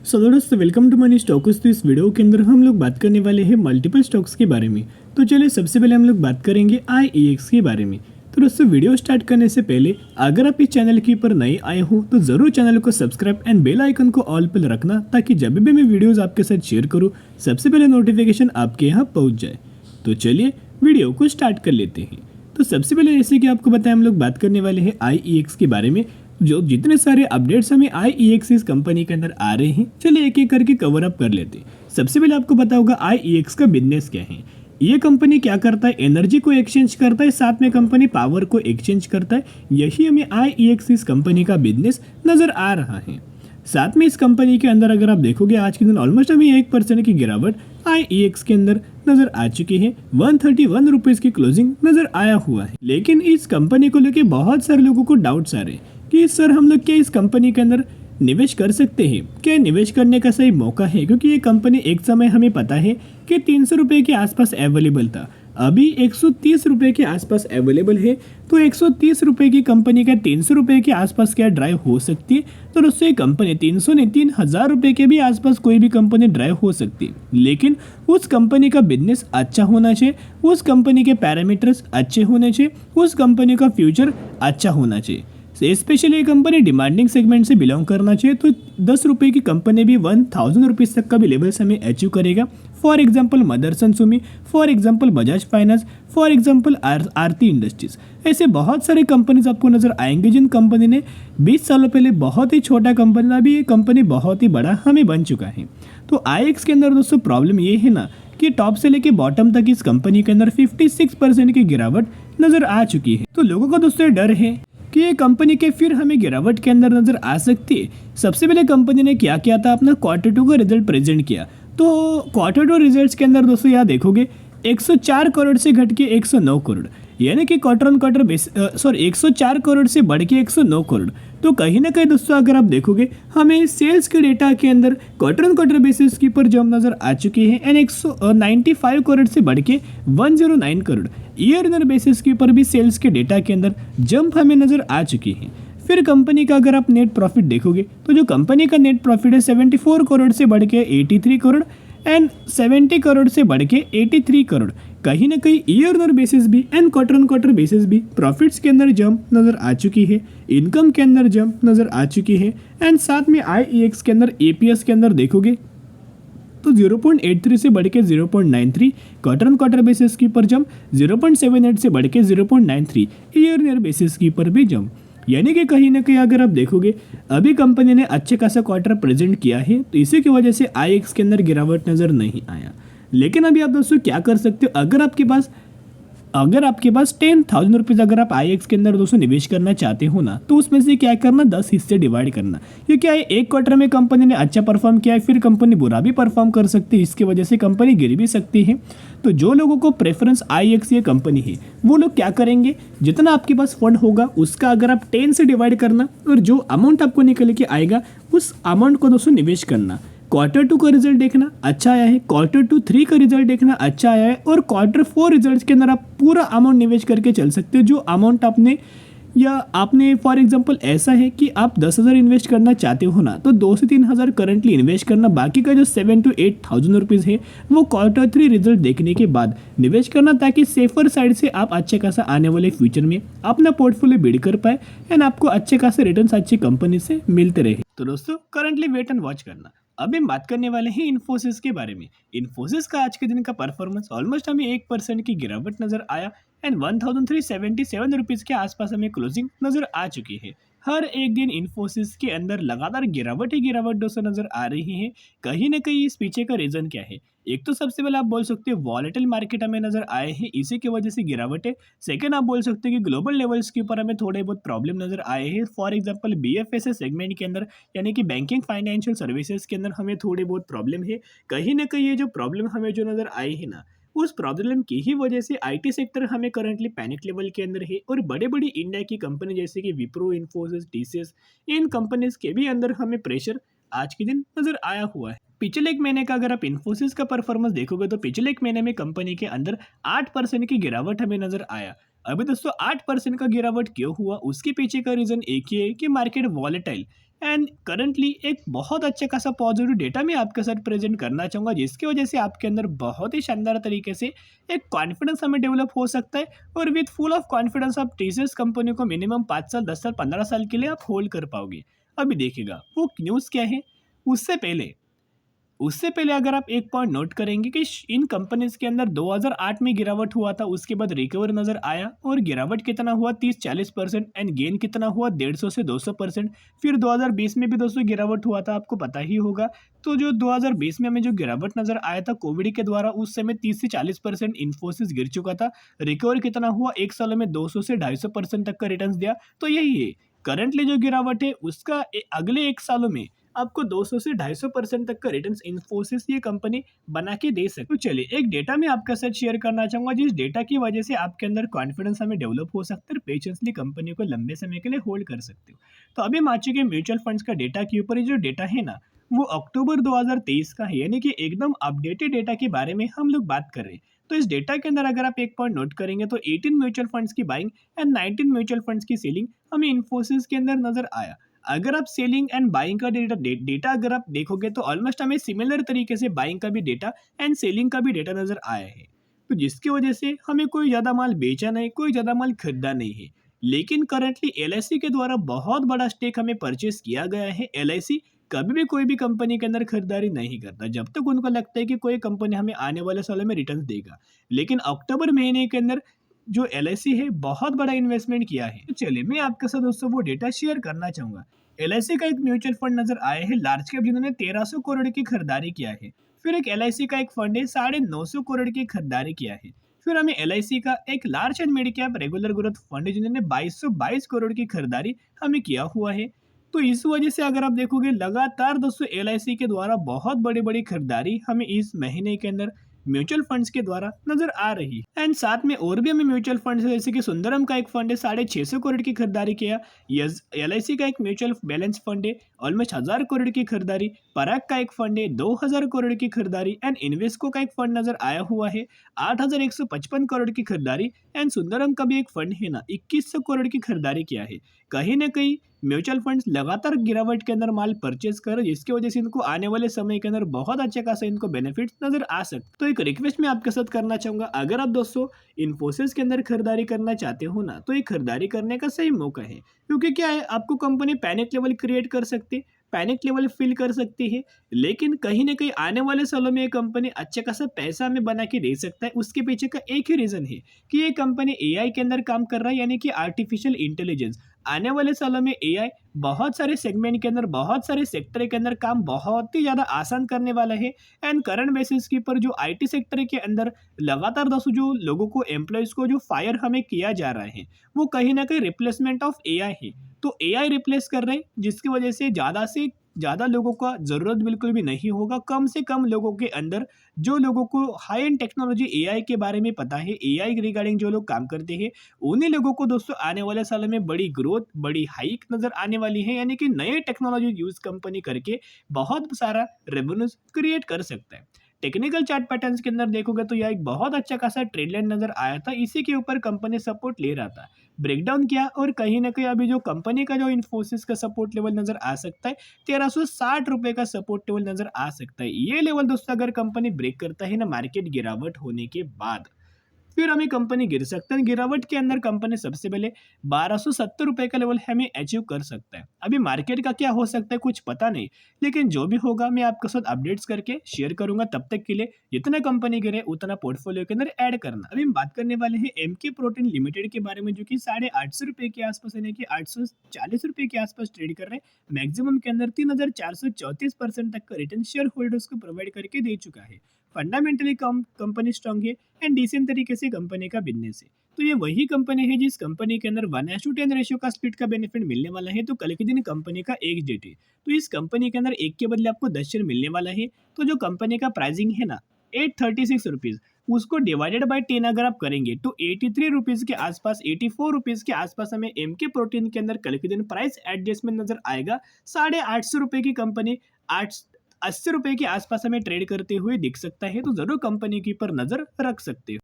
दोस्तों welcome to money stocks. तो इस वीडियो के अंदर हम लोग बात करने वाले हैं मल्टीपल स्टॉक्स के बारे में। तो चलिए सबसे पहले हम लोग बात करेंगे IEX के बारे में। तो दोस्तों वीडियो स्टार्ट करने से पहले अगर आप इस चैनल के ऊपर नए आए हो तो ज़रूर चैनल को सब्सक्राइब एंड बेल आइकन को ऑल पर रखना, ताकि जब भी मैं वीडियोज़ आपके साथ शेयर करूँ सबसे पहले नोटिफिकेशन आपके यहाँ पहुँच जाए। तो चलिए वीडियो को स्टार्ट कर लेते हैं। तो सबसे पहले जैसे कि आपको बताया, हम लोग बात करने वाले हैं IEX के बारे में। जो जितने सारे अपडेट्स हमें IEX इस कंपनी के अंदर आ रहे हैं, चलिए एक एक करके कवर अप कर लेते हैं। सबसे पहले आपको पता होगा IEX का बिजनेस क्या है। ये कंपनी क्या करता है, एनर्जी को एक्सचेंज करता है, साथ में कंपनी पावर को एक्सचेंज करता है। यही हमें IEX इस कंपनी का बिजनेस नजर आ रहा है। साथ में इस कंपनी के अंदर अगर आप देखोगे आज के दिन ऑलमोस्ट हमें 1% की गिरावट IEX के अंदर नजर आ चुकी है। 131 रुपीज की क्लोजिंग नजर आया हुआ है। लेकिन इस कंपनी को लेकर बहुत सारे लोगों को डाउट्स आ रहे हैं कि सर हम लोग क्या इस कंपनी के अंदर निवेश कर सकते हैं, क्या निवेश करने का सही मौका है? क्योंकि ये कंपनी एक समय हमें पता है कि 300 रुपये के आसपास अवेलेबल था, अभी 130 रुपये के आसपास अवेलेबल है। तो 130 रुपये की कंपनी का 300 रुपये के आसपास क्या ड्राइव हो सकती है? तो उससे कंपनी 300 नहीं 3000 रुपये के भी आसपास कोई भी कंपनी ड्राइव हो सकती है। लेकिन उस कंपनी का बिजनेस अच्छा होना चाहिए, उस कंपनी के पैरामीटर्स अच्छे होने चाहिए, उस कंपनी का फ्यूचर अच्छा होना चाहिए। स्पेशली ये कंपनी डिमांडिंग सेगमेंट से बिलोंग करना चाहिए। तो 10 रुपये की कंपनी भी 1000 रुपीज़ तक का भी लेवल्स हमें अचीव करेगा। For example Motherson Sumi, for example Bajaj Finance, for example Aarti Industries. ऐसे बहुत सारे कंपनीज आपको नजर आएंगे जिन कंपनी ने 20 सालों पहले बहुत ही छोटा कंपनी था, अभी ये कंपनी बहुत ही बड़ा हमें बन चुका है। तो IEX के अंदर दोस्तों प्रॉब्लम ये है ना कि टॉप से लेके बॉटम तक इस कंपनी के अंदर 56% की गिरावट नजर आ चुकी है। तो लोगों का दोस्तों डर है कि ये कंपनी के फिर हमें गिरावट के अंदर नजर आ सकती है। सबसे पहले कंपनी ने क्या किया था, अपना क्वार्टर 2 का रिजल्ट प्रेजेंट किया। तो क्वार्टर 2 रिजल्ट्स के अंदर दोस्तों यहाँ देखोगे 104 करोड़ से घट के 109 करोड़, यानी कि क्वार्टर ऑन क्वार्टर 104 करोड़ से बढ़ के 109 करोड़। तो कहीं ना कहीं दोस्तों अगर आप देखोगे हमें सेल्स के डेटा के अंदर क्वार्टर ऑन क्वार्टर बेसिस की पर जंप नजर आ चुकी है। एंड 195 करोड़ से बढ़ के 109 करोड़ ईयर इन बेसिस के ऊपर भी सेल्स के डेटा के अंदर जंप हमें नजर आ चुकी है। फिर कंपनी का अगर आप नेट प्रॉफिट देखोगे तो जो कंपनी का नेट प्रॉफिट है 74 करोड़ से बढ़ के 83 करोड़ एंड 70 करोड़ से बढ़ के 83 करोड़। कहीं ना कहीं ईयर ऑन बेसिस भी and quarter on quarter basis भी प्रॉफिट्स के अंदर जंप नजर आ चुकी है, इनकम के अंदर जंप नजर आ चुकी है। एंड साथ में IEX के अंदर APS के अंदर देखोगे तो 0.83 से बढ़ के 0.93, क्वार्टर ऑन क्वार्टर बेसिस की पर जंप 0.78 से बढ़ के 0.93, ईयर ईयर बेसिस की पर भी जंप। यानी कि कहीं ना कहीं अगर आप देखोगे अभी कंपनी ने अच्छे खासा क्वार्टर प्रेजेंट किया है, तो इसी की वजह से IEX के अंदर गिरावट नजर नहीं आया। लेकिन अभी आप दोस्तों क्या कर सकते हो, अगर आपके पास 10,000 रुपीज़ अगर आप IEX के अंदर दोस्तों निवेश करना चाहते हो ना, तो उसमें से क्या करना, 10 हिस्से डिवाइड करना। ये क्या है, एक क्वार्टर में कंपनी ने अच्छा परफॉर्म किया है, फिर कंपनी बुरा भी परफॉर्म कर सकती है, इसकी वजह से कंपनी गिर भी सकती है। तो जो लोगों को प्रेफरेंस IEX ये कंपनी है, वो लोग क्या करेंगे, जितना आपके पास फंड होगा उसका अगर आप 10 से डिवाइड करना और जो अमाउंट आपको निकल के आएगा उस अमाउंट को दोस्तों निवेश करना। क्वार्टर 2 का रिजल्ट देखना अच्छा आया है, क्वार्टर 3 का रिजल्ट देखना अच्छा आया है, और क्वार्टर 4 रिजल्ट्स के अंदर आप पूरा अमाउंट निवेश करके चल सकते हो। जो अमाउंट आपने फॉर एग्जांपल ऐसा है कि आप 10,000 इन्वेस्ट करना चाहते हो ना, तो 2 से 3,000 करंटली इन्वेस्ट करना, बाकी का जो 7 to 8,000 रुपीज़ है वो क्वार्टर 3 रिजल्ट देखने के बाद निवेश करना, ताकि सेफर साइड से आप अच्छे खासा आने वाले फ्यूचर में अपना पोर्टफोलियो बिल्ड कर पाए एंड आपको अच्छे खासे रिटर्न्स अच्छी कंपनी से मिलते रहे। तो दोस्तों करंटली वेट एंड वॉच करना। अभी हम बात करने वाले हैं इन्फोसिस के बारे में। इन्फोसिस का आज के दिन का परफॉर्मेंस ऑलमोस्ट हमें 1% की गिरावट नजर आया एंड 1377 रुपीज़ के आसपास हमें क्लोजिंग नजर आ चुकी है। हर एक दिन इन्फोसिस के अंदर लगातार गिरावट ही गिरावट दोस्तों नजर आ रही है। कहीं ना कहीं इस पीछे का रीजन क्या है, एक तो सबसे पहले आप बोल सकते हो वॉलेटाइल मार्केट हमें नजर आए हैं, इसी की वजह से गिरावट है। सेकंड आप बोल सकते हो कि ग्लोबल लेवल्स के ऊपर हमें थोड़े बहुत प्रॉब्लम नजर आए हैं। फॉर एग्जांपल BFSI सेगमेंट के अंदर, यानी कि बैंकिंग फाइनेंशियल सर्विसेज के अंदर हमें थोड़ी बहुत प्रॉब्लम है। कहीं ना कहीं ये जो प्रॉब्लम हमें जो नजर आई है ना, उस प्रॉब्लम की ही वजह से IT सेक्टर हमें करंटली पैनिक लेवल के अंदर है, और बड़े बड़ी इंडिया की कंपनी जैसे कि विप्रो, इन्फोसिस, TCS, इन कंपनीज के भी अंदर हमें प्रेशर आज के दिन नजर आया हुआ है। पिछले एक महीने का अगर आप इन्फोसिस का परफॉर्मेंस देखोगे तो पिछले एक महीने में कंपनी के अंदर 8% की गिरावट हमें नजर आया। अभी दोस्तों 8% का गिरावट क्यों हुआ, उसके पीछे का रीजन एक ही है कि मार्केट वॉलेटाइल एंड करंटली एक बहुत अच्छा खासा पॉजिटिव डेटा मैं आपके साथ प्रेजेंट करना चाहूँगा, जिसकी वजह से आपके अंदर बहुत ही शानदार तरीके से एक कॉन्फिडेंस हमें डेवलप हो सकता है। और विथ फुल ऑफ कॉन्फिडेंस आप टीसीएस कंपनी को मिनिमम 5 साल, 10 साल, 15 साल के लिए आप होल्ड कर पाओगे। अभी देखिएगा वो न्यूज़ क्या है। उससे पहले उससे पहले अगर आप एक पॉइंट नोट करेंगे कि इन कंपनीज के अंदर 2008 में गिरावट हुआ था, उसके बाद रिकवर नजर आया और गिरावट कितना हुआ 30-40% एंड गेन कितना हुआ 150 से 200%। फिर 2020 में भी दोस्तों गिरावट हुआ था, आपको पता ही होगा। तो जो 2020 में हमें जो गिरावट नजर आया था कोविड के द्वारा, उस समय 30 से 40% इन्फोसिस गिर चुका था। रिकवर कितना हुआ एक साल में 200 से 250% तक का रिटर्न दिया। तो यही है करंटली जो गिरावट है उसका अगले एक सालों में आपको 200 से 250% तक का रिटर्न्स इन्फोसिस ये कंपनी बना के दे सकती है। तो चलिए एक डेटा मैं आपके साथ शेयर करना चाहूंगा, जिस डेटा की वजह से आपके अंदर कॉन्फिडेंस हमें डेवलप हो सकता है, पेशेंसली कंपनी को लंबे समय के लिए होल्ड कर सकते हो। तो अभी हम आ चुके म्यूचुअल फंड्स का डेटा के ऊपर। ये जो डेटा है ना वो अक्टूबर 2023 का है, यानी कि एकदम अपडेटेड डेटा के बारे में हम लोग बात कर रहे हैं। तो इस डेटा के अंदर अगर आप एक पॉइंट नोट करेंगे तो 18 म्यूचुअल फंड्स की बाइंग एंड 19 म्यूचुअल फंड्स की सेलिंग हमें इन्फोसिस के अंदर नजर आया। अगर आप सेलिंग एंड बाइंग का डेटा अगर आप देखोगे तो ऑलमोस्ट हमें सिमिलर तरीके से बाइंग का भी डेटा एंड सेलिंग का भी डेटा नजर आया है। तो जिसकी वजह से हमें कोई ज़्यादा माल बेचा नहीं, कोई ज़्यादा माल खरीदा नहीं है। लेकिन करंटली एलआईसी के द्वारा बहुत बड़ा स्टेक हमें परचेस किया गया है। एलआईसी कभी भी कोई भी कंपनी के अंदर खरीदारी नहीं करता जब तक उनको लगता है कि कोई कंपनी हमें आने वाले सालों में रिटर्न देगा। लेकिन अक्टूबर महीने के अंदर जो एलआईसी है बहुत बड़ा इन्वेस्टमेंट किया है। तो चलिए मैं आपके साथ दोस्तों वो डेटा शेयर करना चाहूंगा। एलआईसी का एक म्यूचुअल फंड नजर आया है लार्ज कैप, जिन्होंने 1300 करोड़ की खरीदारी किया है। फिर एक एलआईसी का एक फंड है 950 करोड़ की खरीदारी किया है। फिर हमें एलआईसी का एक large and mid cap regular growth fund है, जिन्होंने 2222 करोड़ की खरीदारी हमें किया हुआ है। तो इस वजह से अगर आप देखोगे लगातार दोस्तों एलआईसी के द्वारा बहुत बड़ी बड़ी खरीदारी हमें इस महीने के अंदर म्यूचुअल फंड्स के द्वारा नजर आ रही है। एंड साथ में और भी हमें म्यूचुअल फंड है, जैसे कि सुंदरम का एक फंड है 650 करोड़ की खरीदारी किया। यस एलआईसी का एक म्यूचुअल बैलेंस फंड है ऑलमोस्ट 1000 करोड़ की खरीदारी। पराग का एक फंड है 2000 करोड़ की खरीदारी। एंड इन्वेस्को का एक फंड नजर आया हुआ है 8155 करोड़ की खरीदारी। एंड सुंदरम का भी एक फंड है ना 2100 करोड़ की खरीदारी किया है। कहीं ना कहीं म्यूचुअल फंड्स लगातार गिरावट के अंदर माल परचेज कर, जिसकी वजह से इनको आने वाले समय के अंदर बहुत अच्छे खासा इनको बेनिफिट्स नजर आ सकते। तो एक रिक्वेस्ट मैं आपके साथ करना चाहूंगा, अगर आप दोस्तों इन्फोसिस के अंदर खरीदारी करना चाहते हो ना तो ये खरीदारी करने का सही मौका है। क्योंकि क्या है आपको कंपनी पैनिक लेवल क्रिएट कर सकती, पैनिक लेवल फील कर सकती है, लेकिन कहीं ना कहीं आने वाले सालों में ये कंपनी अच्छा खासा पैसा हमें बना के दे सकता है। उसके पीछे का एक ही रीजन है कि ये कंपनी एआई के अंदर काम कर रहा है, यानी कि आर्टिफिशियल इंटेलिजेंस। आने वाले सालों में एआई बहुत सारे सेगमेंट के अंदर, बहुत सारे सेक्टर के अंदर काम बहुत ही ज़्यादा आसान करने वाला है। एंड करंट बेसिस के ऊपर जो आईटी सेक्टर के अंदर लगातार दोस्तों जो लोगों को एम्प्लॉयज़ को जो फायर हमें किया जा रहा है वो कहीं ना कहीं रिप्लेसमेंट ऑफ एआई है। तो एआई रिप्लेस कर रहे हैं, जिसकी वजह से ज़्यादा लोगों का ज़रूरत बिल्कुल भी नहीं होगा। कम से कम लोगों के अंदर, जो लोगों को हाई एंड टेक्नोलॉजी एआई के बारे में पता है, एआई रिगार्डिंग जो लोग काम करते हैं, उन्हीं लोगों को दोस्तों आने वाले सालों में बड़ी ग्रोथ, बड़ी हाइक नज़र आने वाली है। यानी कि नए टेक्नोलॉजी यूज़ कंपनी करके बहुत सारा रेवेन्यूज क्रिएट कर सकता है। टेक्निकल चार्ट पैटर्न्स के अंदर देखोगे तो यह एक बहुत अच्छा खासा ट्रेड लाइन नजर आया था, इसी के ऊपर कंपनी सपोर्ट ले रहा था। ब्रेकडाउन किया और कहीं ना कहीं अभी जो कंपनी का जो इन्फोसिस का सपोर्ट लेवल नजर आ सकता है 1360 रुपए का सपोर्ट लेवल नजर आ सकता है। ये लेवल दोस्तों अगर कंपनी ब्रेक करता है ना मार्केट गिरावट होने के बाद, फिर हमें कंपनी गिर सकता है। गिरावट के अंदर कंपनी सबसे पहले 1270 रुपए का लेवल हमें अचीव कर सकता है। अभी मार्केट का क्या हो सकता है कुछ पता नहीं, लेकिन जो भी होगा मैं आपके साथ अपडेट्स करके शेयर करूंगा। तब तक के लिए जितना कंपनी गिरे उतना पोर्टफोलियो के अंदर ऐड करना। अभी हम बात करने वाले हैं एमके प्रोटीन लिमिटेड के बारे में, जो कि 850 रुपए के आसपास, यानी कि 840 रुपए के आसपास ट्रेड कर रहे हैं। मैक्सिमम के अंदर 3434% तक का रिटर्न शेयर होल्डर्स को प्रोवाइड करके दे चुका है। फंडामेंटली कंपनी स्ट्रांग है एंड डिसेंट तरीके से कंपनी का बिजनेस है। तो ये वही कंपनी है जिस कंपनी के अंदर 1:10 रेशियो का स्प्लिट का बेनिफिट मिलने वाला है। तो कल के दिन कंपनी का एक डेट है, तो इस कंपनी के अंदर एक के बदले आपको 10 शेयर मिलने वाला है। तो जो कंपनी का प्राइसिंग है ना 836 रुपीज़, उसको डिवाइडेड बाय 10 अगर आप करेंगे तो 83 रुपीज़ के आसपास, 84 रुपीज़ के आसपास हमें एमके प्रोटीन के अंदर कल के दिन प्राइस एडजस्टमेंट नजर आएगा। 850 रुपये की कंपनी 80 रुपये के आसपास हमें ट्रेड करते हुए दिख सकता है। तो जरूर कंपनी के ऊपर नजर रख सकते हो।